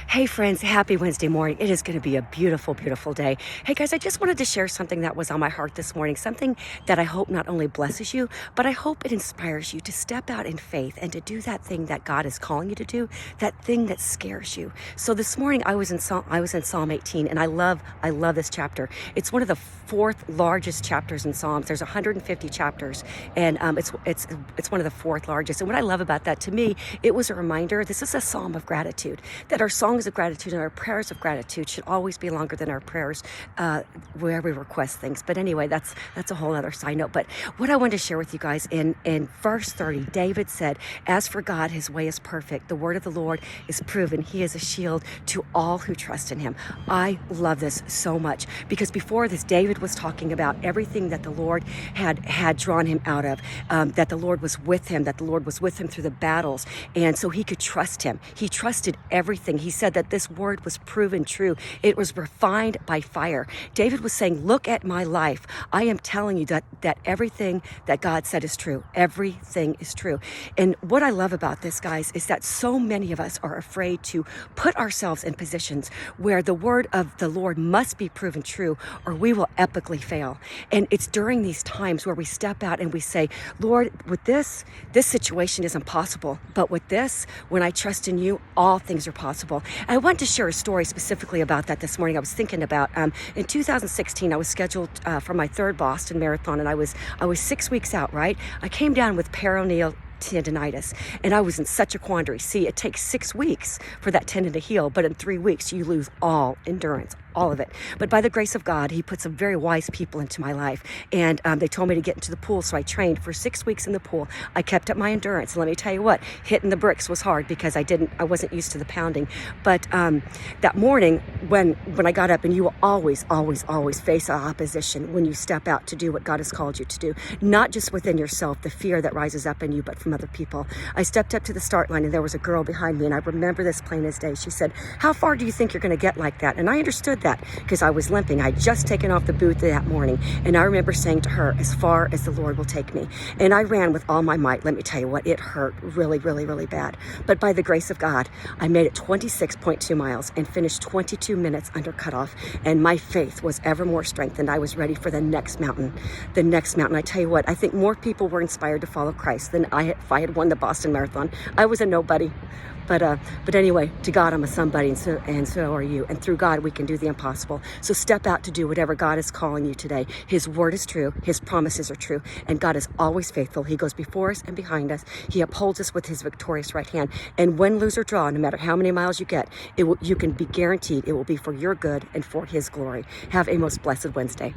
Hey friends, happy Wednesday morning. It is going to be a beautiful, beautiful day. Hey guys, I just wanted to share something that was on my heart this morning, something that I hope not only blesses you, but I hope it inspires you to step out in faith and to do that thing that God is calling you to do, that thing that scares you. So this morning I was in Psalm 18, and I love this chapter. It's one of the fourth largest chapters in Psalms. There's 150 chapters, and it's one of the fourth largest. And what I love about that, to me, it was a reminder. This is a psalm of gratitude, that our songs of gratitude and our prayers of gratitude should always be longer than our prayers where we request things. But anyway, that's a whole other side note. But what I wanted to share with you guys, in verse 30, David said, "As for God, his way is perfect. The word of the Lord is proven. He is a shield to all who trust in him." I love this so much, because before this, David was talking about everything that the Lord had drawn him out of, that the Lord was with him, that the Lord was with him through the battles, and so he could trust him. He trusted everything. He said that this word was proven true. It was refined by fire. David was saying, look at my life. I am telling you that everything that God said is true. Everything is true. And what I love about this, guys, is that so many of us are afraid to put ourselves in positions where the word of the Lord must be proven true, or we will epically fail. And it's during these times where we step out and we say, Lord, with this situation is impossible, but with this, when I trust in you, all things are possible. I want to share a story specifically about that this morning. I was thinking about in 2016, I was scheduled for my third Boston Marathon, and I was 6 weeks out, right? I came down with peroneal tendonitis, and I was in such a quandary. See, it takes 6 weeks for that tendon to heal, but in 3 weeks you lose all endurance, all of it. But by the grace of God, he put some very wise people into my life, and they told me to get into the pool, so I trained for 6 weeks in the pool. I kept up my endurance, and let me tell you what, hitting the bricks was hard because I wasn't used to the pounding. But that morning when I got up, and you will always face opposition when you step out to do what God has called you to do, not just within yourself, the fear that rises up in you, but from other people. I stepped up to the start line, and there was a girl behind me, and I remember this plain as day. She said, "How far do you think you're going to get like that?" And I understood that because I was limping. I had just taken off the boot that morning, and I remember saying to her, "As far as the Lord will take me." And I ran with all my might. Let me tell you what, it hurt really, really, really bad. But by the grace of God, I made it 26.2 miles and finished 22 minutes under cutoff, and my faith was ever more strengthened. I was ready for the next mountain. The next mountain. I tell you what, I think more people were inspired to follow Christ than if I had won the Boston Marathon. I was a nobody. But anyway, to God, I'm a somebody, and so are you. And through God, we can do the impossible. So step out to do whatever God is calling you today. His word is true. His promises are true. And God is always faithful. He goes before us and behind us. He upholds us with his victorious right hand. And win, lose, or draw, no matter how many miles you get, you can be guaranteed it will be for your good and for his glory. Have a most blessed Wednesday.